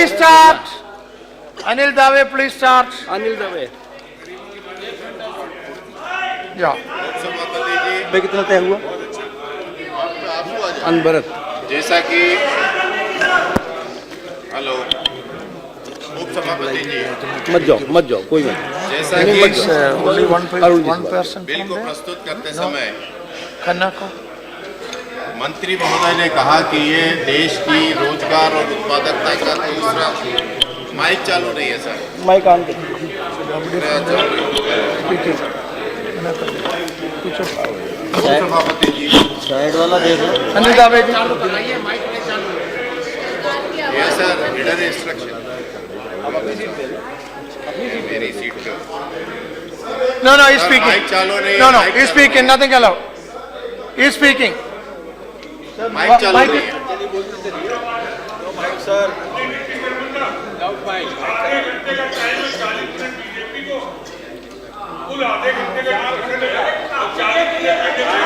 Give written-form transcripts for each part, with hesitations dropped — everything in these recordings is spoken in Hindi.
please start. Anil Dave, please start. Anil Dave Yeah. पे कितना तय हुआ? अनवरत जैसा कि हेलो उपसभापति जी, मत जाओ कोई मत। जैसा Can you कि please, only one person bill from को there? प्रस्तुत करते समय Khanna ko. मंत्री महोदय ने कहा कि ये देश की रोजगार और उत्पादकता का दूसरा माइक चालू नहीं है सर। माइक ऑन कर। उपसभापति जी, साइड वाला देख लो। Anil Dave ji. ये सर हिडन इंस्ट्रक्शन मेरी सीट पे No, no, he's sir, speaking. Mic चालू नहीं है, No, no, माइक he's चालू- speaking. Nothing allowed. He's speaking. Mic चालू माइक- नहीं है।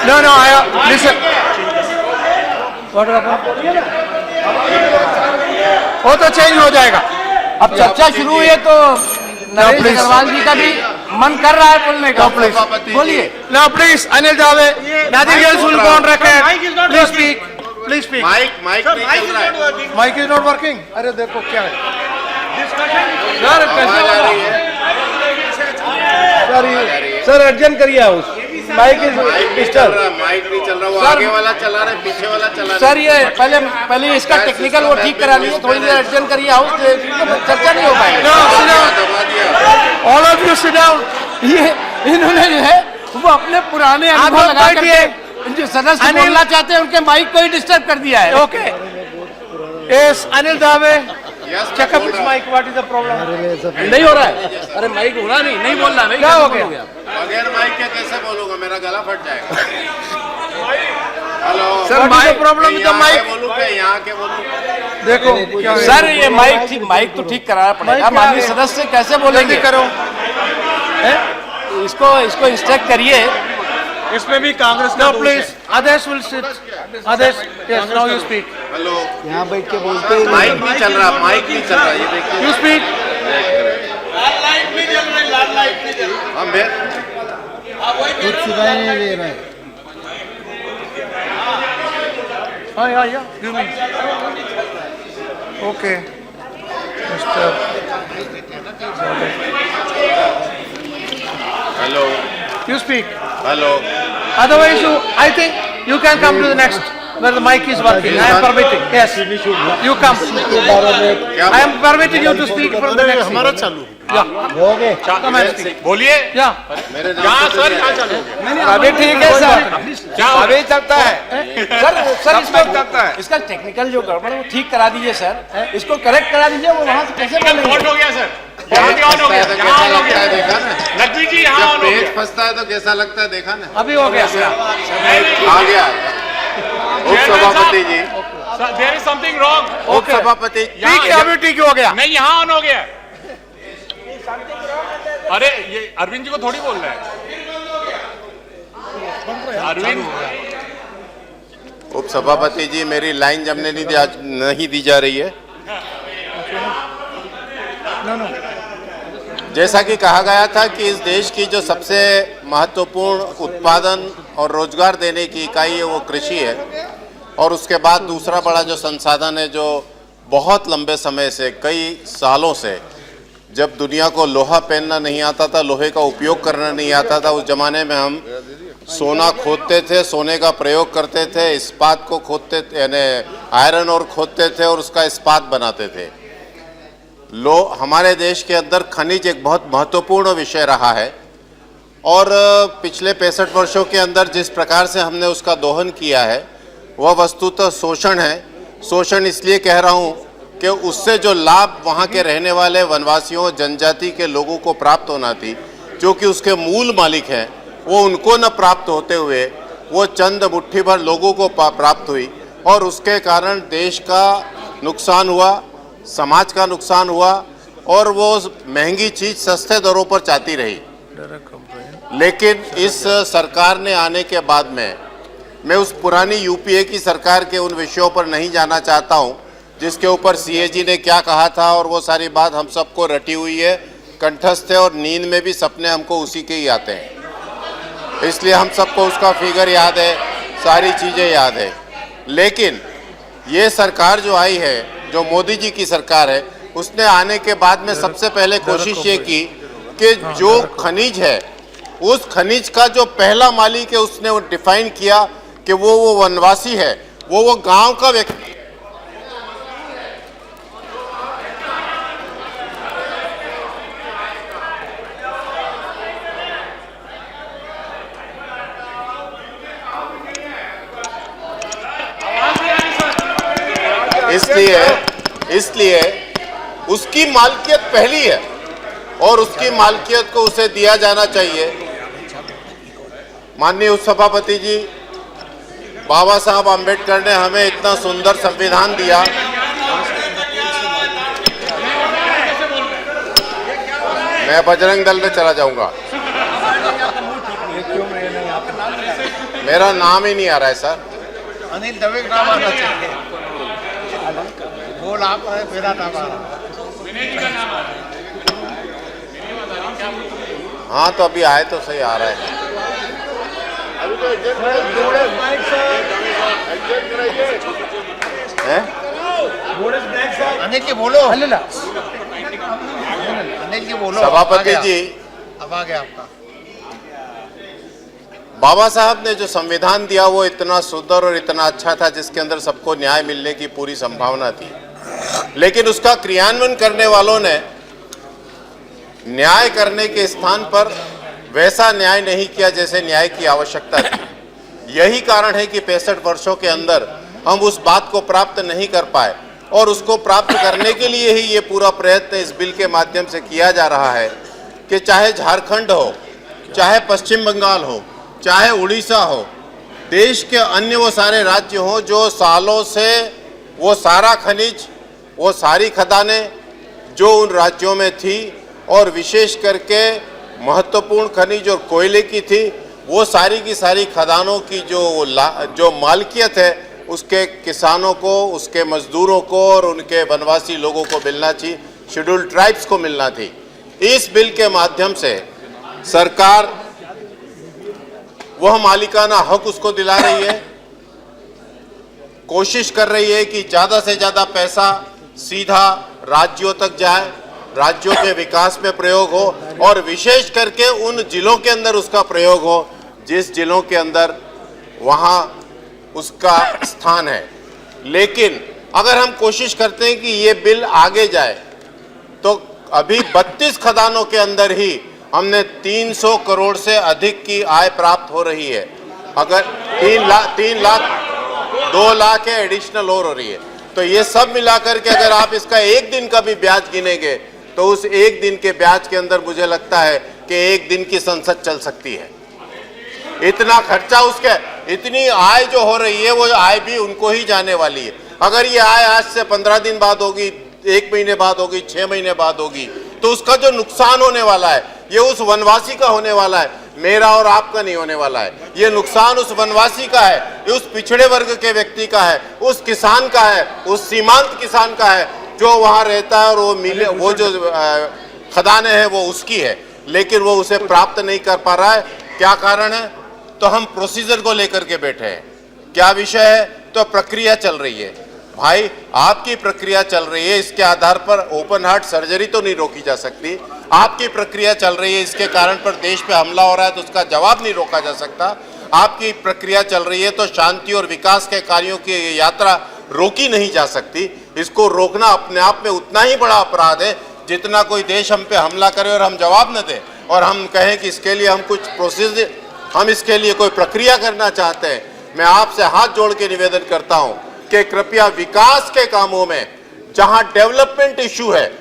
No, no, listen. What happened? वो तो चेंज हो जाएगा. अब चर्चा शुरू हुई है तो नरेश please. अग्रवाल जी का भी मन कर रहा है बोलने का। उपसभापति जी, बोलिए। Now, please, Anil Dave. Nothing else will go on record. Please speak. Please speak. Mic नहीं चल रहा है। Mic is not working. अरे देखो क्या है. सर कैसे आवाज आ होगा? रही है। सर अर्जन करिए हाउस माइक इज माइक नहीं चल रहा, माइक नहीं चल रहा। वो सर- आगे वाला चला रहा है, पीछे वाला चला रहा सर ये पहले इसका टेक्निकल वो ठीक करा लीजिए, थोड़ी देर अर्जन करिए हाउस, चर्चा नहीं हो पाएगी। No, sit down. दबा दिया। All of you sit down. ये इन्होंने जो है वो अपने पुराने अनुभव आप लगा बैठिए। करके जो सदस्य अनिल- बोलना चाहते हैं उनके माइक को ही डिस्टर्ब कर दिया है। Okay. Yes, Anil Dave. Yes, Check up बोल his रहा mic. What is the problem? नहीं हो रहा है। अरे माइक हो रहा नहीं बोल रहा। क्या हो गया? हूं। बगैर माइक के कैसे बोलूंगा, मेरा गला फट जाएगा। Hello sir, What is the mic- problem with the यहाँ के mic? बोलूं क्या यहाँ के बोलूं? देखो क्या है? सर ये माइक तो ठीक कराना पड़ेगा। माइक क्या माननीय है? सदस्य कैसे जल्दी बोलेंगे? करो. इसको इंस्ट्रक्ट करिए। इसमें भी Congress No, please. Others will sit. Others. Yes, now you speak. Hello यहाँ बैठ के बोलते ही माइक नहीं चल रहा, माइक नहीं चल रहा, ये देखिए। You speak. हाँ मैं कुछ सुनाई नहीं दे रहा है। Yeah. Give me. Okay. Mr. Hello You speak. Hello Otherwise, I think you can come to the next where the mic is working. I am permitting. Yes. You come. क्या I am permitting you to speak from the next. हमारा चालू. Yeah. हो गए Come and speak. बोलिए। Yeah. मेरे नाम से सर यहाँ चालू। अभी ठीक है सर, क्या अभी चलता है। सर सब चलता है। इसका टेक्निकल जो गड़बड़ है वो ठीक करा दीजिए सर, इसको करेक्ट करा दीजिए। वो वहाँ से कैसे क्या बोलेंगे? वोट हो गया सर? यहाँ भी ऑन हो गया, तो यहाँ कैसा ऑन हो लगता है, गया। देखा ना? नकवी जी यहाँ जब ऑन हो पेज गया। फंसता है तो कैसा लगता है, देखा ना? अभी हो गया. आ गया उपसभापति जी, देयर इज समथिंग रॉन्ग। उपसभापति ठीक है, अभी ठीक हो गया. नहीं यहाँ ऑन हो गया। अरे ये अरविंद जी को थोड़ी बोल रहा है। अरविंद उपसभापति जी, मेरी लाइन जमने नहीं दी जा रही है। जैसा कि कहा गया था कि इस देश की जो सबसे महत्वपूर्ण उत्पादन और रोजगार देने की इकाई है वो कृषि है, और उसके बाद दूसरा बड़ा जो संसाधन है, जो बहुत लंबे समय से, कई सालों से, जब दुनिया को लोहा पहनना नहीं आता था, लोहे का उपयोग करना नहीं आता था, उस जमाने में हम सोना खोदते थे, सोने का प्रयोग करते थे, इस्पात को खोदते थे, यानी आयरन और खोदते थे और उसका इस्पात बनाते थे। हमारे देश के अंदर खनिज एक बहुत महत्वपूर्ण विषय रहा है, और पिछले 65 वर्षों के अंदर जिस प्रकार से हमने उसका दोहन किया है वह वस्तुतः शोषण है। शोषण इसलिए कह रहा हूँ कि उससे जो लाभ वहाँ के रहने वाले वनवासियों, जनजाति के लोगों को प्राप्त होना थी, जो कि उसके मूल मालिक हैं, वो उनको न प्राप्त होते हुए वो चंद मुट्ठी भर लोगों को प्राप्त हुई, और उसके कारण देश का नुकसान हुआ, समाज का नुकसान हुआ, और वो महंगी चीज़ सस्ते दरों पर चाहती रही। लेकिन इस सरकार ने आने के बाद में, मैं उस पुरानी यूपीए की सरकार के उन विषयों पर नहीं जाना चाहता हूं, जिसके ऊपर सीएजी ने क्या कहा था, और वो सारी बात हम सबको रटी हुई है, कंठस्थ है, और नींद में भी सपने हमको उसी के ही आते हैं। इसलिए हम सबको उसका फिगर याद है, सारी चीज़ें याद है। लेकिन ये सरकार जो आई है, जो मोदी जी की सरकार है, उसने आने के बाद में सबसे पहले कोशिश ये की कि जो खनिज है, उस खनिज का जो पहला मालिक है उसने वो डिफाइन किया कि वो वनवासी है, वो गांव का व्यक्ति। इसलिए उसकी मालकियत पहली है और उसकी मालकियत को उसे दिया जाना चाहिए। माननीय उपसभापति जी, बाबा साहब आम्बेडकर ने हमें इतना सुंदर संविधान दिया। मैं बजरंग दल में चला जाऊंगा, मेरा नाम ही नहीं आ रहा है सर। अनिल दवे का नाम आना चाहिए। बोल आप, मेरा नाम आ रहा है। हाँ तो अभी आए तो सही आ रहा है। अनिल जी बोलो, ಅಲ್ಲಿಲ್ಲ अनिल जी बोलो। सभापति जी, अब आ गया आपका। बाबा साहब ने जो संविधान दिया वो इतना सुंदर और इतना अच्छा था, जिसके अंदर सबको न्याय मिलने की पूरी संभावना थी। लेकिन उसका क्रियान्वयन करने वालों ने न्याय करने के स्थान पर वैसा न्याय नहीं किया जैसे न्याय की आवश्यकता थी। यही कारण है कि 65 वर्षों के अंदर हम उस बात को प्राप्त नहीं कर पाए, और उसको प्राप्त करने के लिए ही ये पूरा प्रयत्न इस बिल के माध्यम से किया जा रहा है कि चाहे झारखंड हो, चाहे पश्चिम बंगाल हो, चाहे उड़ीसा हो, देश के अन्य वो सारे राज्य हों जो सालों से वो सारा खनिज, वो सारी खदानें जो उन राज्यों में थी, और विशेष करके महत्वपूर्ण खनिज और कोयले की थी, वो सारी की सारी खदानों की जो मालकियत है उसके किसानों को, उसके मजदूरों को और उनके वनवासी लोगों को मिलना चाहिए, शेड्यूल्ड ट्राइब्स को मिलना थी। इस बिल के माध्यम से सरकार वह मालिकाना हक उसको दिला रही है, कोशिश कर रही है कि ज़्यादा से ज़्यादा पैसा सीधा राज्यों तक जाए, राज्यों के विकास में प्रयोग हो, और विशेष करके उन जिलों के अंदर उसका प्रयोग हो जिस जिलों के अंदर वहाँ उसका स्थान है। लेकिन अगर हम कोशिश करते हैं कि ये बिल आगे जाए, तो अभी 32 खदानों के अंदर ही हमने 300 करोड़ से अधिक की आय प्राप्त हो रही है। अगर 3 लाख 2 लाख है, एडिशनल और हो रही है, तो ये सब मिलाकर के अगर आप इसका एक दिन का भी ब्याज गिनेंगे तो उस एक दिन के ब्याज के अंदर मुझे लगता है कि एक दिन की संसद चल सकती है। इतना खर्चा उसके, इतनी आय जो हो रही है वो आय भी उनको ही जाने वाली है। अगर ये आय आज से 15 दिन बाद होगी, 1 महीने बाद होगी, 6 महीने बाद होगी, तो उसका जो नुकसान होने वाला है ये उस वनवासी का होने वाला है, मेरा और आपका नहीं होने वाला है। ये नुकसान उस वनवासी का है, ये उस पिछड़े वर्ग के व्यक्ति का है, उस किसान का है, उस सीमांत किसान का है जो वहाँ रहता है, और वो जो खदानें हैं वो उसकी है, लेकिन वो उसे प्राप्त नहीं कर पा रहा है। क्या कारण है? तो हम प्रोसीजर को लेकर के बैठे हैं। क्या विषय है? तो प्रक्रिया चल रही है। भाई आपकी प्रक्रिया चल रही है, इसके आधार पर ओपन हार्ट सर्जरी तो नहीं रोकी जा सकती। आपकी प्रक्रिया चल रही है, इसके कारण पर देश पे हमला हो रहा है तो उसका जवाब नहीं रोका जा सकता। आपकी प्रक्रिया चल रही है तो शांति और विकास के कार्यों की यात्रा रोकी नहीं जा सकती। इसको रोकना अपने आप में उतना ही बड़ा अपराध है जितना कोई देश हम पे हमला करे और हम जवाब न दें, और हम कहें कि इसके लिए हम कुछ प्रोसीजर, हम इसके लिए कोई प्रक्रिया करना चाहते हैं। मैं आपसे हाथ जोड़ के निवेदन करता हूं कि कृपया विकास के कामों में, जहां डेवलपमेंट इशू है,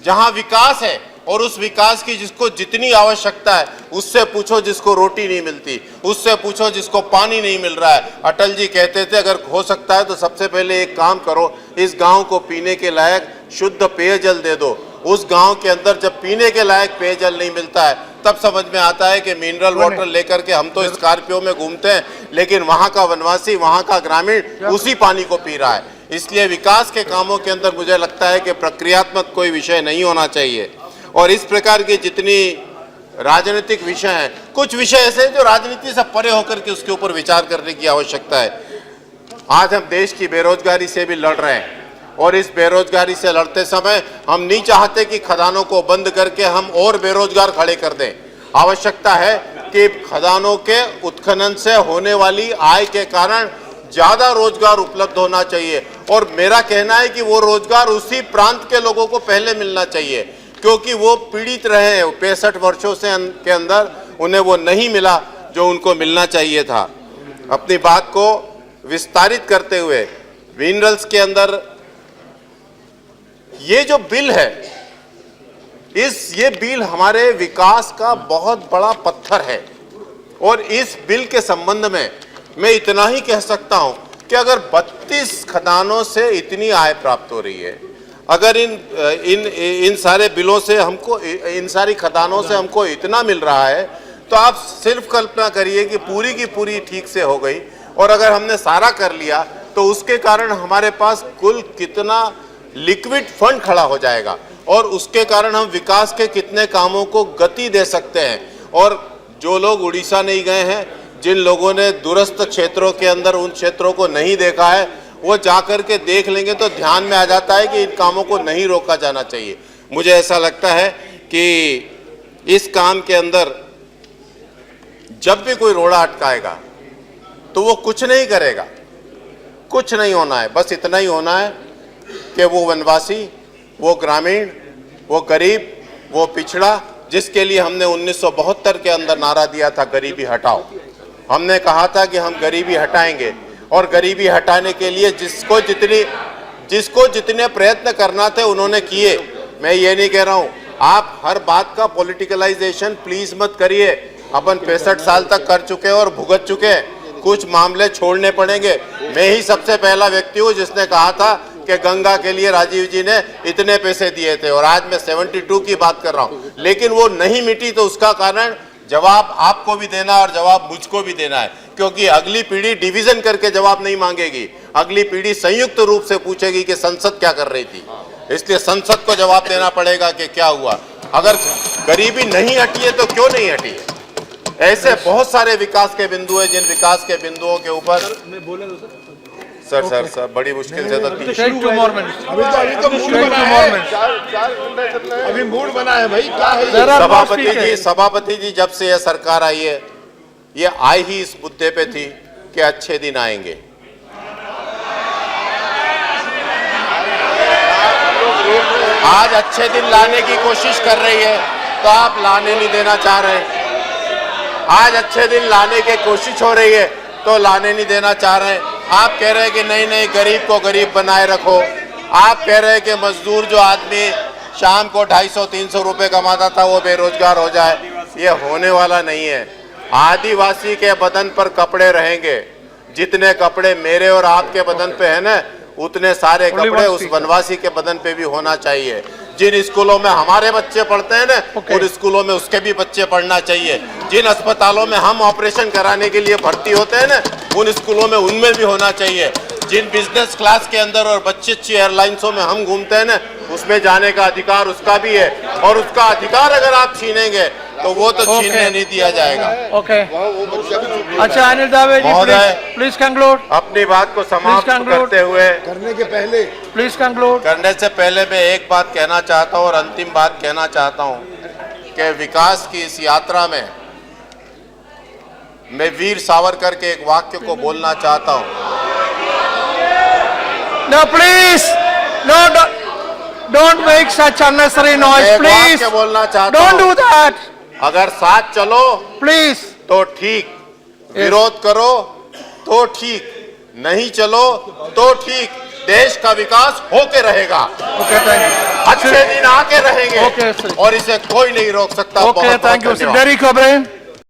जहां विकास है, और उस विकास की जिसको जितनी आवश्यकता है उससे पूछो जिसको रोटी नहीं मिलती, उससे पूछो जिसको पानी नहीं मिल रहा है। अटल जी कहते थे अगर हो सकता है तो सबसे पहले एक काम करो, इस गांव को पीने के लायक शुद्ध पेयजल दे दो। उस गांव के अंदर जब पीने के लायक पेयजल नहीं मिलता है तब समझ में आता है कि मिनरल वाटर लेकर के हम तो स्कॉर्पियो में घूमते हैं, लेकिन वहां का वनवासी, वहां का ग्रामीण उसी पानी को पी रहा है। इसलिए विकास के कामों के अंदर मुझे लगता है कि प्रक्रियात्मक कोई विषय नहीं होना चाहिए। और इस प्रकार की जितनी राजनीतिक विषय हैं, कुछ विषय ऐसे हैं जो राजनीति से परे होकर के उसके ऊपर विचार करने की आवश्यकता है। आज हम देश की बेरोजगारी से भी लड़ रहे हैं और इस बेरोजगारी से लड़ते समय हम नहीं चाहते कि खदानों को बंद करके हम और बेरोजगार खड़े कर दें। आवश्यकता है कि खदानों के उत्खनन से होने वाली आय के कारण ज्यादा रोजगार उपलब्ध होना चाहिए और मेरा कहना है कि वो रोजगार उसी प्रांत के लोगों को पहले मिलना चाहिए, क्योंकि वो पीड़ित रहे हैं 65 वर्षों से के अंदर उन्हें वो नहीं मिला जो उनको मिलना चाहिए था। अपनी बात को विस्तारित करते हुए मिनरल्स के अंदर ये जो बिल है, ये बिल हमारे विकास का बहुत बड़ा पत्थर है और इस बिल के संबंध में मैं इतना ही कह सकता हूं कि अगर 32 खदानों से इतनी आय प्राप्त हो रही है, अगर इन सारे बिलों से हमको, इन सारी खदानों से हमको इतना मिल रहा है, तो आप सिर्फ कल्पना करिए कि पूरी की पूरी ठीक से हो गई। और अगर हमने सारा कर लिया तो उसके कारण हमारे पास कुल कितना लिक्विड फंड खड़ा हो जाएगा और उसके कारण हम विकास के कितने कामों को गति दे सकते हैं। और जो लोग उड़ीसा नहीं गए हैं, जिन लोगों ने दूरस्थ क्षेत्रों के अंदर उन क्षेत्रों को नहीं देखा है, वो जाकर के देख लेंगे तो ध्यान में आ जाता है कि इन कामों को नहीं रोका जाना चाहिए। मुझे ऐसा लगता है कि इस काम के अंदर जब भी कोई रोड़ा अटकाएगा तो वो कुछ नहीं करेगा, कुछ नहीं होना है, बस इतना ही होना है कि वो वनवासी, वो ग्रामीण, वो गरीब, वो पिछड़ा, जिसके लिए हमने 1972 के अंदर नारा दिया था गरीबी हटाओ। हमने कहा था कि हम गरीबी हटाएंगे और गरीबी हटाने के लिए जिसको जितने प्रयत्न करना थे उन्होंने किए। मैं ये नहीं कह रहा हूँ आप हर बात का पॉलिटिकलाइजेशन प्लीज मत करिए। अपन 65 साल तक कर चुके और भुगत चुके, कुछ मामले छोड़ने पड़ेंगे। मैं ही सबसे पहला व्यक्ति हूँ जिसने कहा था कि गंगा के लिए राजीव जी ने इतने पैसे दिए थे और आज मैं 72 की बात कर रहा हूँ, लेकिन वो नहीं मिटी। तो उसका कारण जवाब आपको भी देना और जवाब मुझको भी देना है, क्योंकि अगली पीढ़ी डिवीजन करके जवाब नहीं मांगेगी, अगली पीढ़ी संयुक्त रूप से पूछेगी कि संसद क्या कर रही थी। इसलिए संसद को जवाब देना पड़ेगा कि क्या हुआ। अगर गरीबी नहीं हटी है तो क्यों नहीं हटी है। ऐसे बहुत सारे विकास के बिंदु हैं जिन विकास के बिंदुओं के ऊपर सर बड़ी मुश्किल से तो अभी मूड बना है भाई, क्या है? सभापति जी जब से यह सरकार आई है, ये आई ही इस मुद्दे पे थी कि अच्छे दिन आएंगे। आज अच्छे दिन लाने की कोशिश कर रही है तो आप लाने नहीं देना चाह रहे। आज अच्छे दिन लाने की कोशिश हो रही है तो लाने नहीं देना चाह रहे हैं। आप कह रहे हैं कि नहीं नहीं गरीब को गरीब बनाए रखो। आप कह रहे हैं कि मजदूर जो आदमी शाम को 250-300 रुपए कमाता था वो बेरोजगार हो जाए। ये होने वाला नहीं है। आदिवासी के बदन पर कपड़े रहेंगे, जितने कपड़े मेरे और आपके बदन पे है ना, उतने सारे कपड़े उस वनवासी के बदन पे भी होना चाहिए। जिन स्कूलों में हमारे बच्चे पढ़ते हैं ना, उन स्कूलों में उसके भी बच्चे पढ़ना चाहिए। जिन अस्पतालों में हम ऑपरेशन कराने के लिए भर्ती होते हैं ना, उन स्कूलों में उनमें भी होना चाहिए। जिन बिजनेस क्लास के अंदर और अच्छी एयरलाइंसों में हम घूमते हैं ना, उसमें जाने का अधिकार उसका भी है। और उसका अधिकार अगर आप छीनेंगे तो वो तो छीनने नहीं दिया जाएगा। ओके, अच्छा अनिल दावे जी, प्लीज कंक्लूड। अपनी बात को समाप्त करते हुए करने के पहले प्लीज कंक्लूड। करने से पहले मैं एक बात कहना चाहता हूँ और अंतिम बात कहना चाहता हूँ कि विकास की इस यात्रा में मैं वीर सावरकर के एक वाक्य को बोलना चाहता हूँ। No, please, no, don't make such unnecessary noise, please. बोलना चाहता Don't do that. अगर साथ चलो Please. तो ठीक, विरोध करो तो ठीक, नहीं चलो तो ठीक। देश का विकास होके रहेगा। Okay, thank you. अच्छे दिन आके रहेंगे Okay, sir. और इसे कोई नहीं रोक सकता। Okay, thank you, sir. Derek O'Brien.